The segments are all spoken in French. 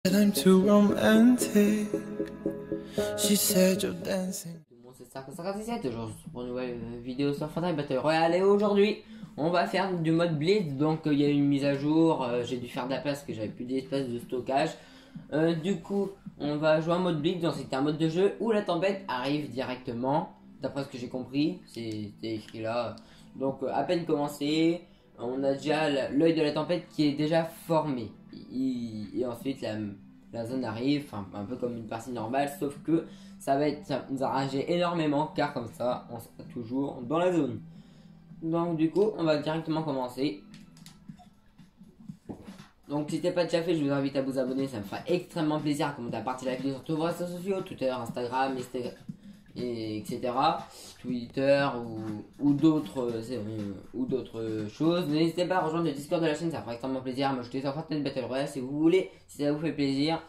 I'm too romantic. She said you're dancing. Bon, c'est Starcraft 57, aujourd'hui pour une nouvelle vidéo sur Fortnite Battle Royale. Et aujourd'hui, on va faire du mode Blitz. Donc, il y a une mise à jour. J'ai dû faire de la place parce que j'avais plus d'espace de stockage. Du coup, on va jouer en mode Blitz. Donc, c'est un mode de jeu où la tempête arrive directement. D'après ce que j'ai compris, c'est écrit là. Donc, à peine commencé, on a déjà l'œil de la tempête qui est déjà formé. Et ensuite, la zone arrive, un peu comme une partie normale, sauf que ça nous a ragé énormément car comme ça on sera toujours dans la zone. Donc du coup on va directement commencer. Donc si ce pas déjà fait, je vous invite à vous abonner, ça me fera extrêmement plaisir, à commenter, à partager la vidéo sur tous vos réseaux sociaux, Twitter, Instagram, etc. Twitter ou d'autres choses. N'hésitez pas à rejoindre le Discord de la chaîne, ça fera extrêmement plaisir. Moi je suis sur Fortnite Battle Royale si vous voulez, si ça vous fait plaisir,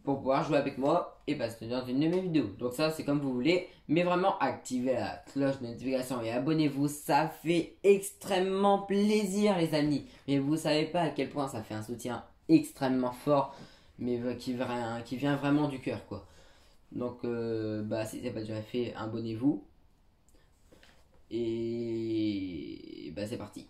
pour pouvoir jouer avec moi et passer dans une de mes vidéos. Donc ça c'est comme vous voulez, mais vraiment activez la cloche de notification et abonnez-vous, ça fait extrêmement plaisir les amis. Mais vous savez pas à quel point ça fait un soutien extrêmement fort, mais qui vient vraiment du cœur quoi. Donc si c'est pas déjà fait, abonnez-vous. Et c'est parti.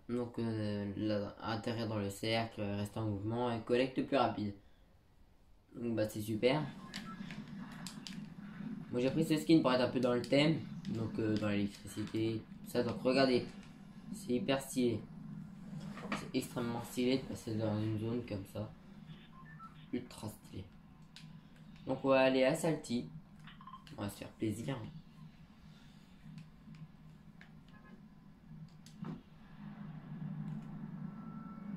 Donc atterrir dans le cercle, rester en mouvement et collecte plus rapide. Donc c'est super. Moi j'ai pris ce skin pour être un peu dans le thème, donc dans l'électricité, ça. Donc regardez, c'est hyper stylé. C'est extrêmement stylé de passer dans une zone comme ça. Ultra stylé. Donc on va aller à Salty. On va se faire plaisir.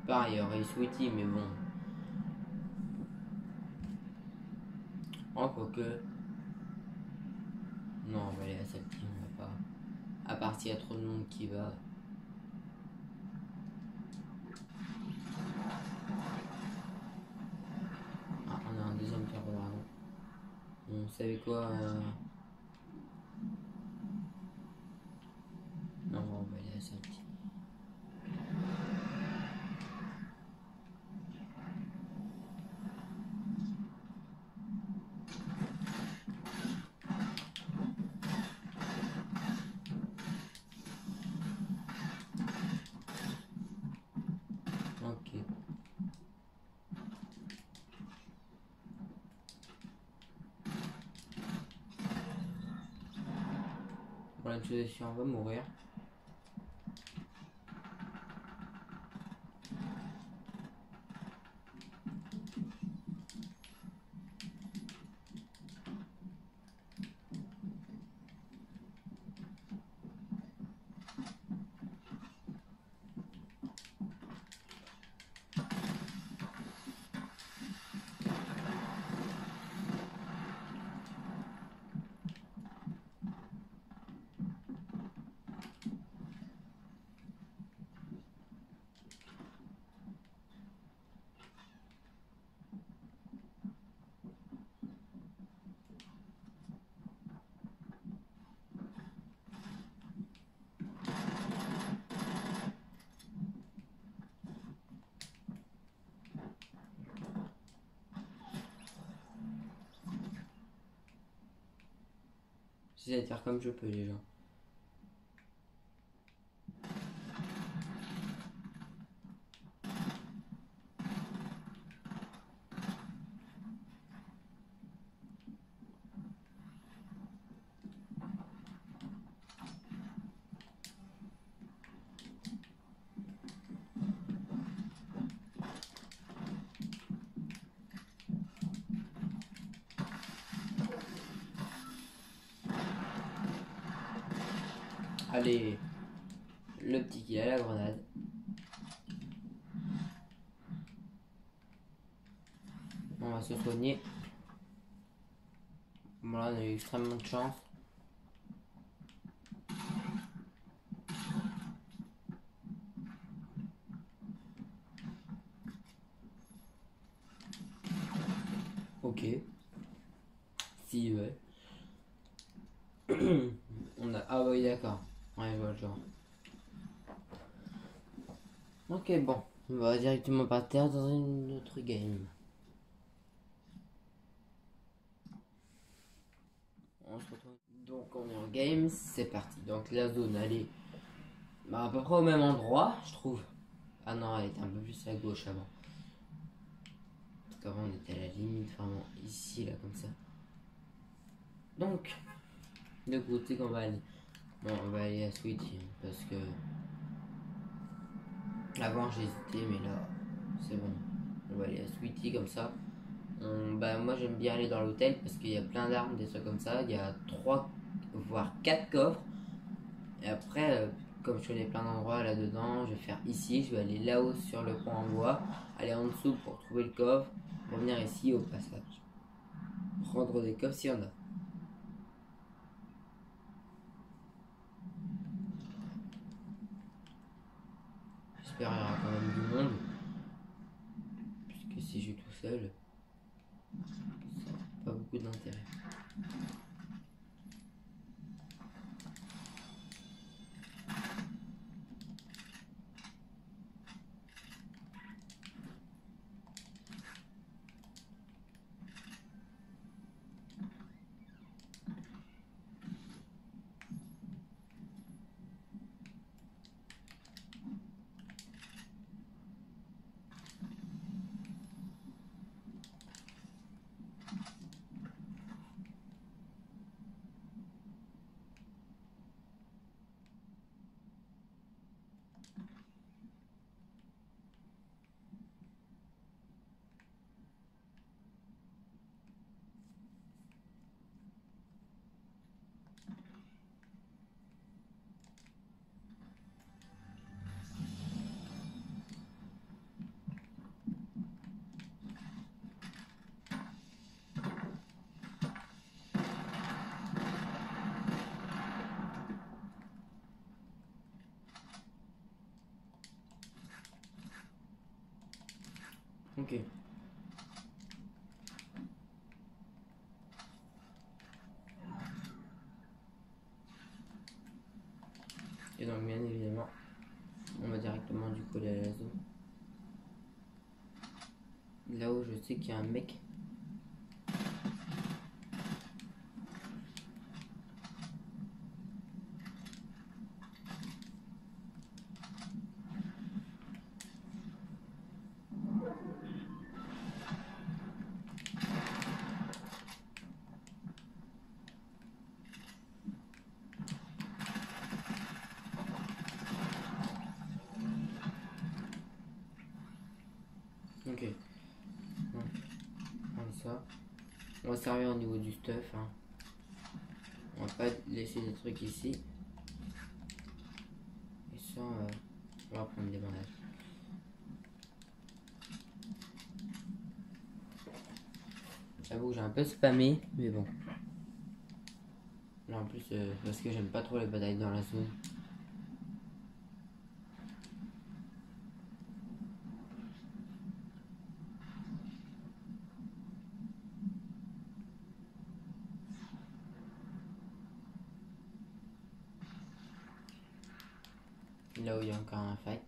Pareil, il y aurait Sweetie, mais bon. Oh, quoique. Non, on va aller à Salty, on va pas. À part s'il y a trop de monde qui va. Ah, on a un deuxième cœur de dragon. Vous savez quoi Non, on va aller à Salty. Ok. Voilà, je suis on va mourir. J'essaie de faire comme je peux les gens. Allez, le petit qui a la grenade. On va se soigner. Voilà, on a eu extrêmement de chance. Ok. Si si, ouais. On a... Ah oui, d'accord. Ouais, je vois le genre. Ok, bon. On va directement partir dans une autre game. On se retrouve. Donc on est en game, c'est parti. Donc la zone, elle est à peu près au même endroit, je trouve. Ah non, elle était un peu plus à gauche avant. Parce qu'avant on était à la limite, vraiment ici, là, comme ça. Donc, de côté qu'on va aller. Bon, on va aller à Sweetie, hein, parce que... Avant j'ai hésité, mais là, c'est bon. On va aller à Sweetie comme ça. Bah, moi j'aime bien aller dans l'hôtel parce qu'il y a plein d'armes, des trucs comme ça. Il y a 3 voire 4 coffres. Et après, comme je connais plein d'endroits là-dedans, je vais faire ici. Je vais aller là-haut sur le pont en bois. Aller en dessous pour trouver le coffre. Revenir ici au passage. Prendre des coffres s'il y en a. J'espère qu'il y aura quand même du monde. Puisque si je suis tout seul, ça n'a pas beaucoup d'intérêt. Ok. Et donc bien évidemment, on va directement du coup aller à la zone. Là où je sais qu'il y a un mec. Ok. Donc, on va ça. On va servir au niveau du stuff. Hein. On va pas laisser des trucs ici. Et ça, on va prendre des bandages. J'avoue que j'ai un peu spammé, mais bon. Là en plus, parce que j'aime pas trop les batailles dans la zone. Là où il y a encore un fight.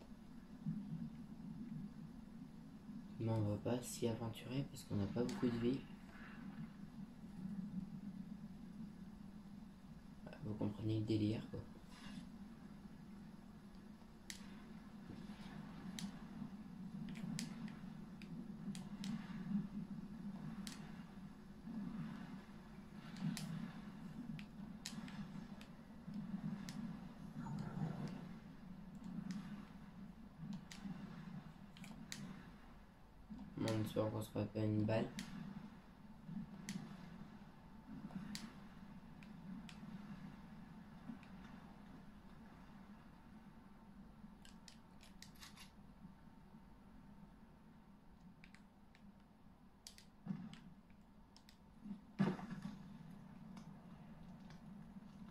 Mais on va pas s'y aventurer parce qu'on n'a pas beaucoup de vie. Vous comprenez le délire quoi. On espère qu'on se fera pas une balle.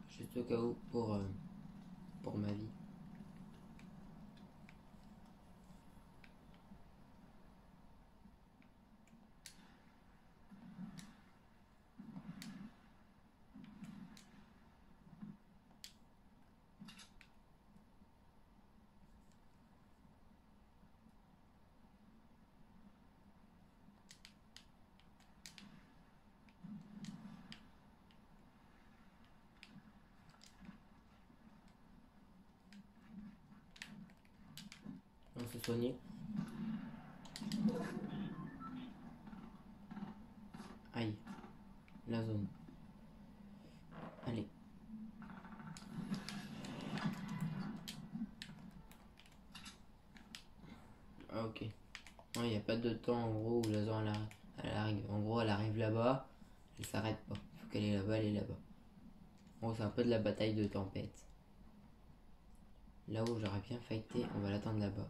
Juste au cas où pour ma vie. soigner. Aïe, la zone. Allez. Ah, ok. Il n'y a pas de temps en gros où la zone elle arrive. En gros, elle arrive là-bas, elle s'arrête pas. Il faut qu'elle est là-bas, elle est là-bas. En gros, c'est un peu de la bataille de tempête. Là où j'aurais bien fighté, on va l'attendre là-bas.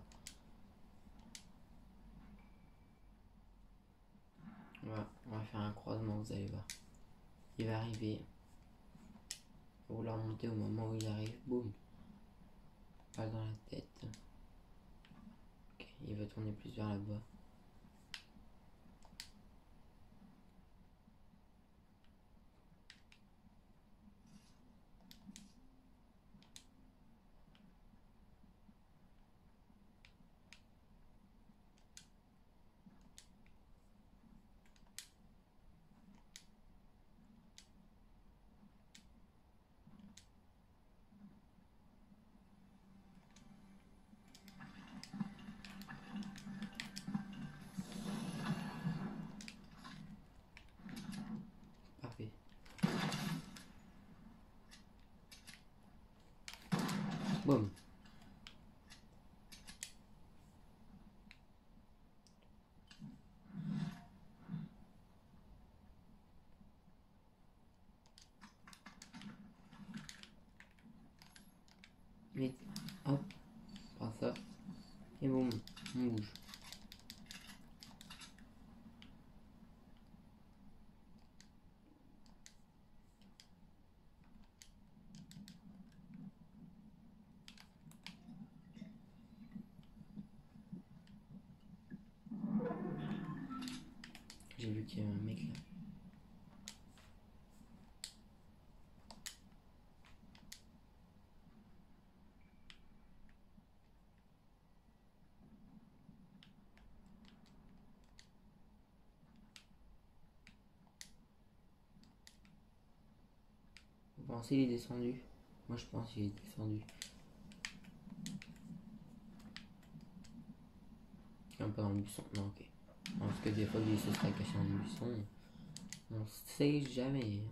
On va faire un croisement, vous allez voir. Il va arriver. Pour la remonter au moment où il arrive. Boum. Pas dans la tête. Ok, il va tourner plus vers là-bas. Parfait. Boum. Vite. Hop. Prends ça. Et boum. On bouge. J'ai vu qu'il y avait un mec là. Vous pensez qu'il est descendu? Moi je pense qu'il est descendu. Il est pas dans le buisson. Non, ok. Non, parce que des fois il se serait caché dans le buisson. On sait jamais.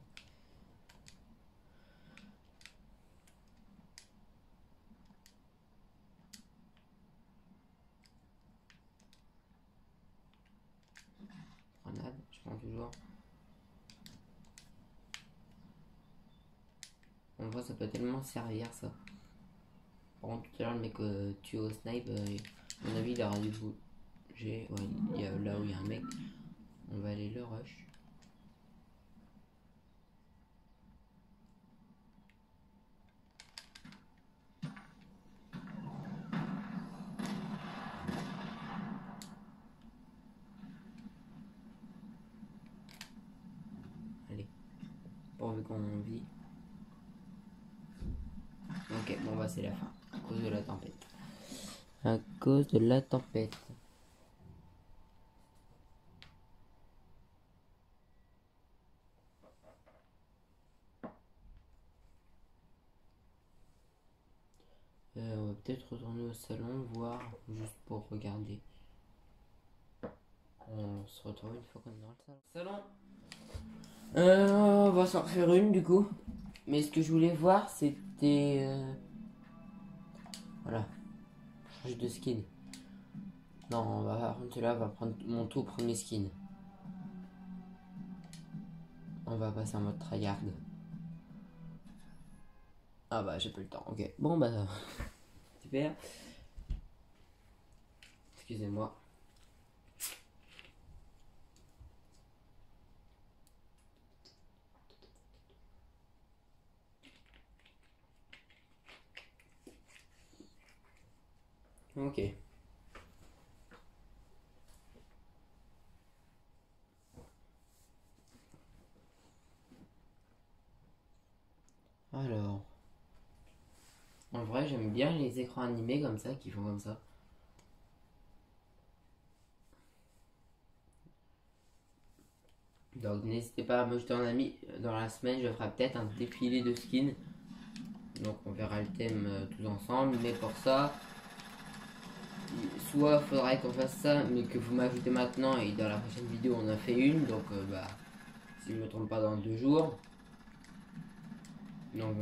Grenade, je prends toujours. On voit ça peut tellement servir ça. Par contre tout à l'heure le mec tué au snipe, à mon avis il aura dû bouger. Ouais, il y a là où il y a un mec. On va aller le rush. Allez. Pourvu qu'on vit. Ok, bon bah c'est la fin. À cause de la tempête. À cause de la tempête. On va peut-être retourner au salon, voir, juste pour regarder. On se retrouve une fois qu'on est dans le salon. On va s'en refaire une du coup. Mais ce que je voulais voir c'était... Voilà. Changer de skin. Non, on va prendre celui-là, on va prendre mon tout premier skin. On va passer en mode tryhard. Ah bah j'ai pas le temps, ok. Bon bah... Super. Excusez-moi. Ok. Alors... En vrai, j'aime bien les écrans animés comme ça, qui font comme ça. Donc n'hésitez pas à me jeter un ami. Dans la semaine, je ferai peut-être un défilé de skins. Donc on verra le thème tous ensemble. Mais pour ça, soit faudrait qu'on fasse ça, mais que vous m'ajoutez maintenant et dans la prochaine vidéo on en fait une, donc bah si je me trompe pas dans 2 jours, donc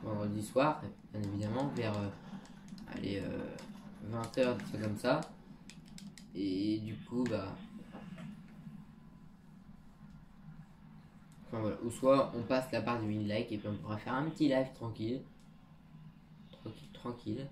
vendredi soir, bien évidemment, vers allez 20h, des trucs comme ça, et du coup bah enfin voilà, ou soit on passe la part du 1000 likes et puis on pourra faire un petit live tranquille. Tranquille.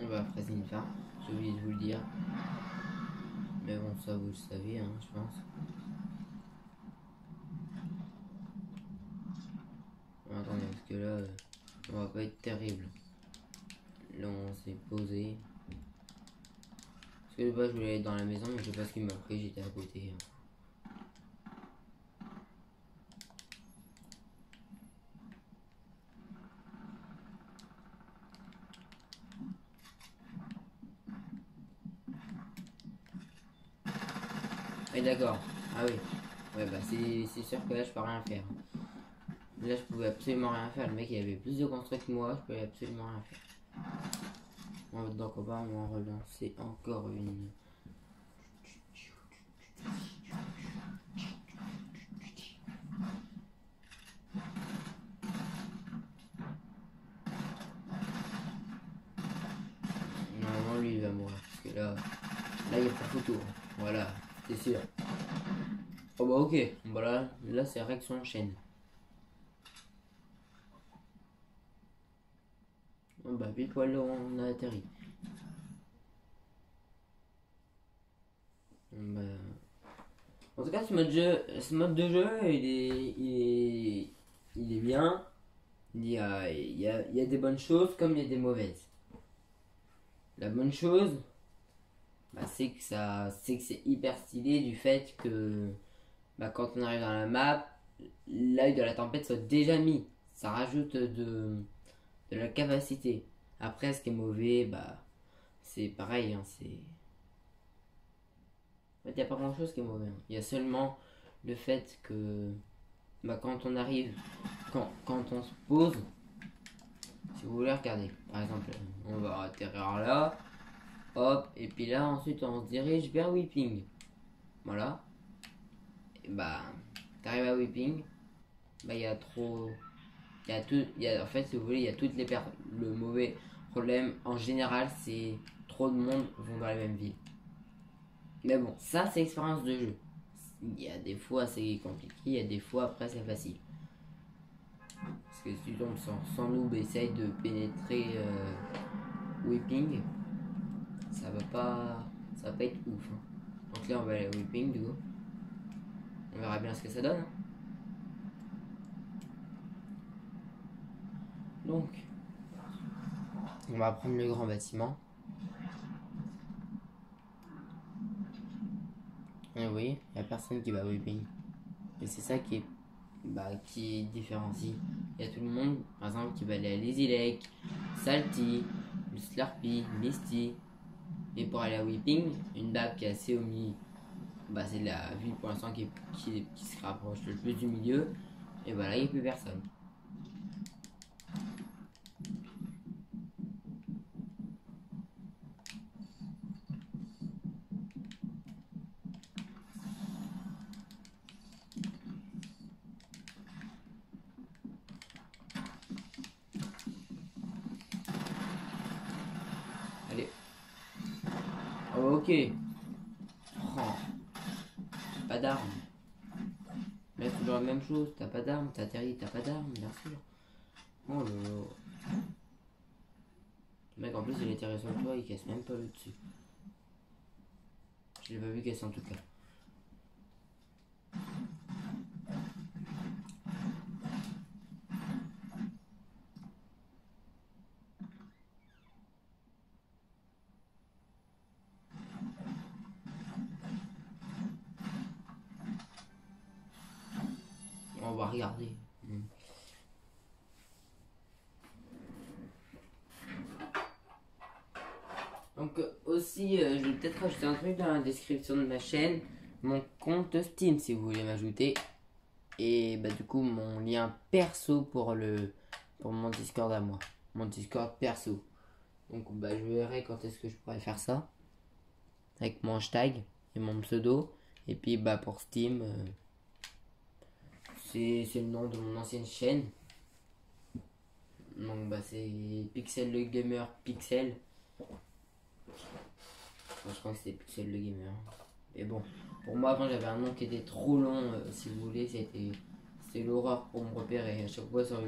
On va presser une fin, j'ai oublié de vous le dire. Mais bon, ça vous le savez, hein, je pense. Attendez, parce que là, on va pas être terrible. Là, on s'est posé. Parce que de base, je voulais aller dans la maison, mais je sais pas ce qui m'a pris, j'étais à côté. Et d'accord. Ah oui. Ouais, bah c'est sûr que là, je peux rien faire. Là, je pouvais absolument rien faire. Le mec, il avait plus de construits que moi, je pouvais absolument rien faire. Donc, on va en relancer encore une. Normalement, lui, il va mourir. Parce que là, il n'y a pas photo. Voilà, c'est sûr. Oh bah ok, voilà, là c'est réaction en chaîne. Oh bah pile poil là on a atterri. Bah... En tout cas ce mode de jeu il est bien. Il y a des bonnes choses comme il y a des mauvaises. La bonne chose, bah, c'est que c'est hyper stylé du fait que bah, quand on arrive dans la map, l'œil de la tempête soit déjà mis. Ça rajoute de la capacité. Après, ce qui est mauvais, bah, c'est pareil. Hein, c'est... En fait, il n'y a pas grand chose qui est mauvais. Hein. Il y a seulement le fait que bah, quand on arrive, quand on se pose, si vous voulez regarder, par exemple, on va atterrir là, hop, et puis là, ensuite, on se dirige vers Weeping. Voilà. Et bah, t'arrives à Weeping, bah, il y a trop. En fait, si vous voulez, il y a toutes les personnes. Le mauvais problème, en général, c'est trop de monde vont dans la même ville. Mais bon, ça, c'est expérience de jeu. Il y a des fois, c'est compliqué, il y a des fois, après, c'est facile. Parce que si tu tombes sans noob, essaye de pénétrer Weeping, ça va pas être ouf. Hein. Donc là, on va aller à Weeping, du coup. On verra bien ce que ça donne. Hein. Donc, on va prendre le grand bâtiment. Et oui, il n'y a personne qui va à Weeping. Et c'est ça qui différencie. Il y a tout le monde, par exemple, qui va aller à Lazy Lake, Salty, Slurpee, Misty. Et pour aller à Weeping, une map qui est assez au milieu, bah, c'est la ville pour l'instant qui se rapproche le plus du milieu. Et voilà, il n'y a plus personne. Allez. Oh, ok. Oh. Pas d'armes. Mais c'est toujours la même chose. T'as pas d'armes, t'atterris, t'as pas d'armes, bien sûr. Oh là là. Le mec en plus il atterrit sur toi, il casse même pas le dessus. Je l'ai pas vu casser en tout cas. regarder. Donc aussi, je vais peut-être rajouter un truc dans la description de ma chaîne, mon compte Steam si vous voulez m'ajouter, et bah du coup mon lien perso pour mon Discord à moi, mon Discord perso. Donc bah je verrai quand est-ce que je pourrais faire ça, avec mon hashtag et mon pseudo, et puis bah pour Steam, c'est le nom de mon ancienne chaîne. Donc bah c'est Pixel le Gamer Pixel. Enfin, je crois que c'était Pixel le Gamer. Mais bon, pour moi avant j'avais un nom qui était trop long, si vous voulez, c'était l'horreur pour me repérer. À chaque fois sur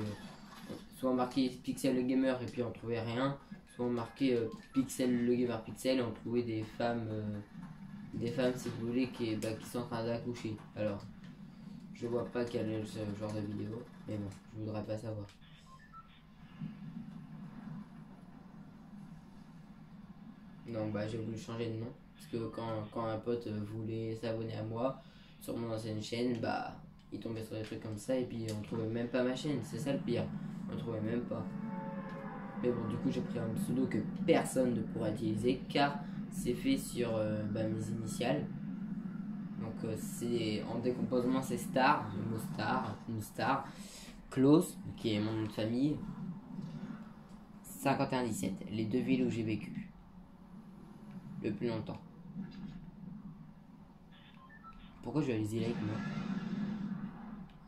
soit marqué Pixel le Gamer et puis on trouvait rien, soit marqué Pixel le Gamer Pixel et on trouvait des femmes si vous voulez qui sont en train d'accoucher. Alors je vois pas quel est ce genre de vidéo, mais bon, je voudrais pas savoir. Donc bah j'ai voulu changer de nom parce que quand un pote voulait s'abonner à moi sur mon ancienne chaîne, bah il tombait sur des trucs comme ça et puis on trouvait même pas ma chaîne, c'est ça le pire, on trouvait même pas. Mais bon, du coup j'ai pris un pseudo que personne ne pourra utiliser car c'est fait sur mes initiales. Donc c'est en décomposement, c'est Star, le mot Star, une Star, Klaus qui est mon nom de famille, 5117, les deux villes où j'ai vécu le plus longtemps. Pourquoi je vais à Lazy Lake moi?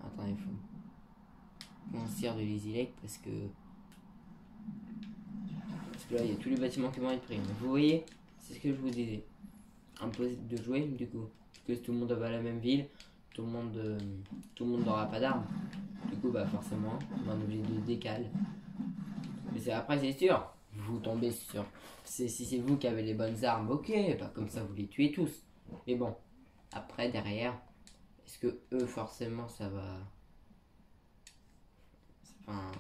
Attendez, on se sert de Lazy Lake parce que là il y a tous les bâtiments qui vont être pris. Vous voyez, c'est ce que je vous disais. Impossible de jouer du coup. Parce que si tout le monde va à la même ville, tout le monde n'aura pas d'armes. Du coup bah forcément on est obligé de décaler. Mais après c'est sûr, vous tombez sur. Si c'est vous qui avez les bonnes armes, ok, bah comme ça vous les tuez tous. Mais bon, après derrière, est-ce que eux forcément ça va. Enfin,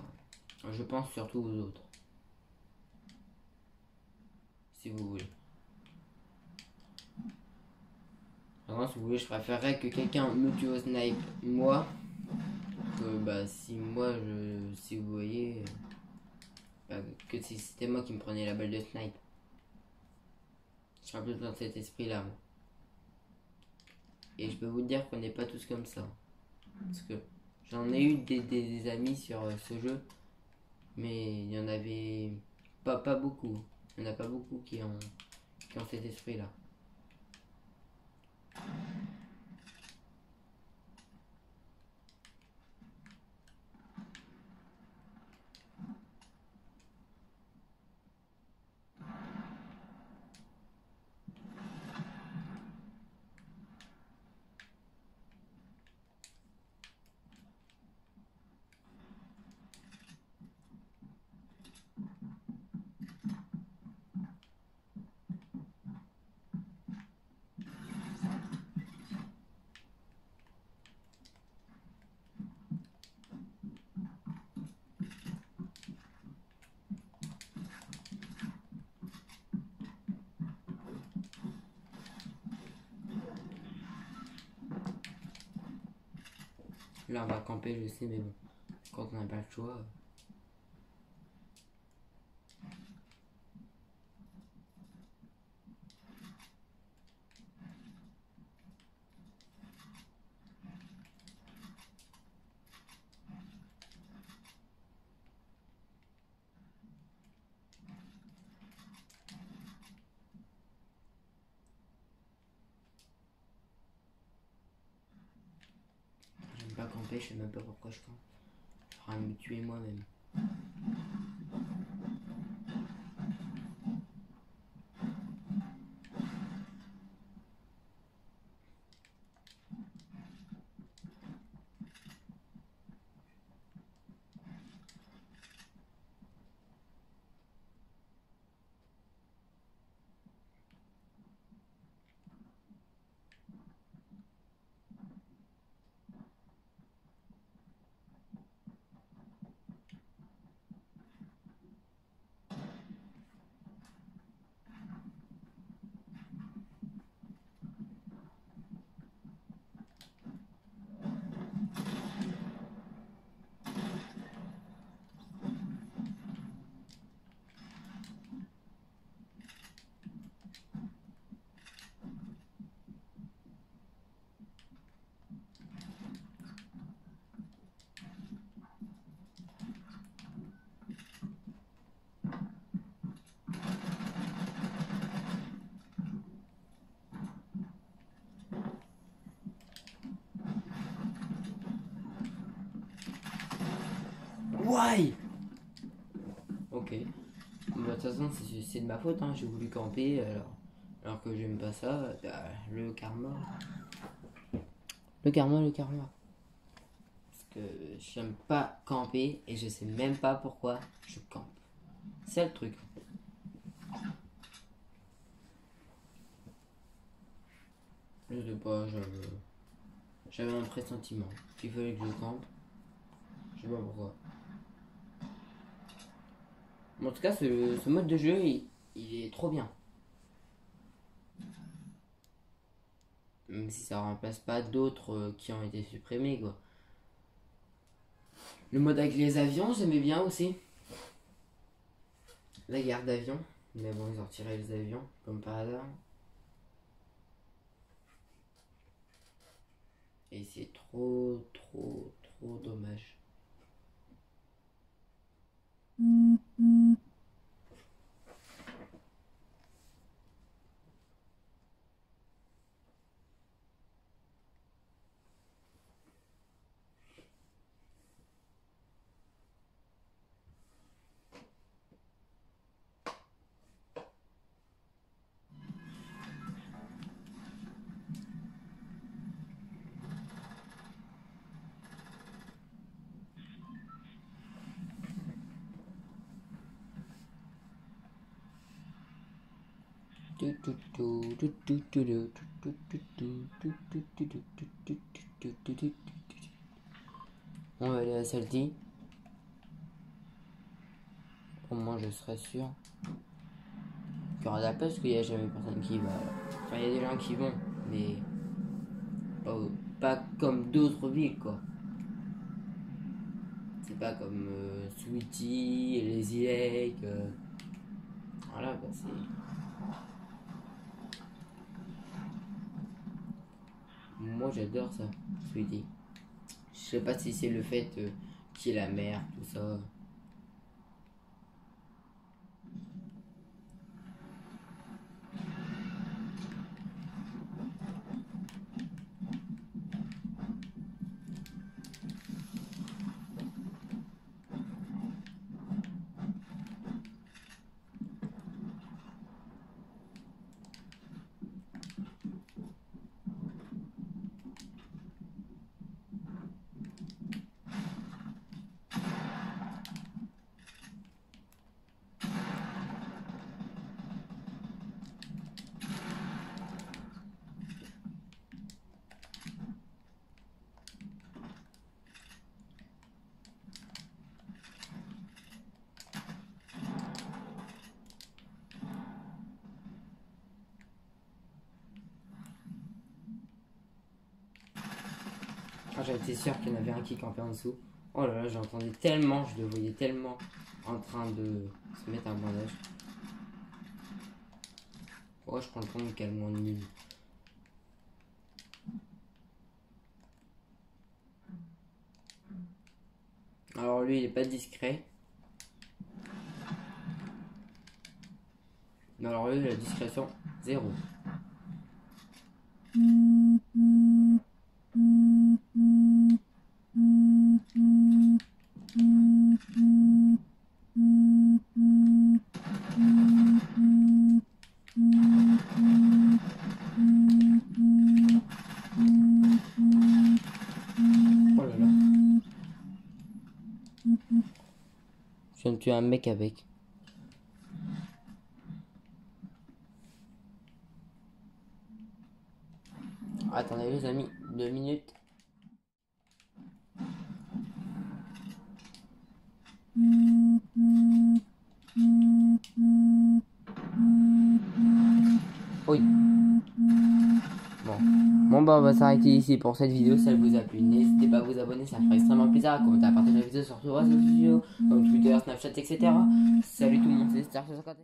je pense surtout aux autres. Si vous voulez. Alors, si vous voulez, je préférerais que quelqu'un me tue au snipe moi. Que bah si moi si vous voyez. Que si c'était moi qui me prenais la balle de snipe. Je suis un peu dans cet esprit là. Et je peux vous dire qu'on n'est pas tous comme ça. Parce que j'en ai eu des amis sur ce jeu. Mais il y en avait pas beaucoup. Il n'y en a pas beaucoup qui ont cet esprit là. Là on va camper, je sais, mais bon, quand on n'a pas le choix. J'aime pas camper, je sais même pas pourquoi je campe. Je vais me tuer moi-même. Aïe. Ok. Bah, de toute façon, c'est de ma faute, hein. J'ai voulu camper alors que j'aime pas ça. Bah, le karma. Le karma, le karma. Parce que j'aime pas camper et je sais même pas pourquoi je campe. C'est le truc. Je sais pas, j'avais un pressentiment qu'il fallait que je campe. Je sais pas pourquoi. Mais en tout cas, ce mode de jeu, il est trop bien. Même si ça remplace pas d'autres qui ont été supprimés, quoi. Le mode avec les avions, j'aimais bien aussi. La guerre d'avions. Mais bon, ils ont retiré les avions, comme par hasard. Et c'est trop dommage. On va aller à Salty. Au moins je serai sûr qu'il y aura de la place, parce qu'il n'y a jamais personne qui va. Enfin, il y a des gens qui vont, mais pas comme d'autres villes, quoi. C'est pas comme Sweetie et les Lake. Voilà, bah c'est. Moi j'adore ça, Sweetie. Je sais pas si c'est le fait qu'il y ait la mer, tout ça. J'étais sûr qu'il y en avait un qui campait en dessous. Oh là là, j'entendais tellement, je le voyais tellement en train de se mettre un bandage. Oh, je prends le temps de calmer en nul. Alors lui, il est pas discret. Mais alors lui, la discrétion, 0. Je viens de tuer un mec avec. Attendez les amis, 2 minutes. Oui. Bon bah on va s'arrêter ici pour cette vidéo. Si elle vous a plu, n'hésitez pas à vous abonner, ça me ferait extrêmement plaisir. À commenter, à partager la vidéo sur tous vos réseaux sociaux, comme Twitter, Snapchat, etc. Salut tout le monde, c'est Star 50.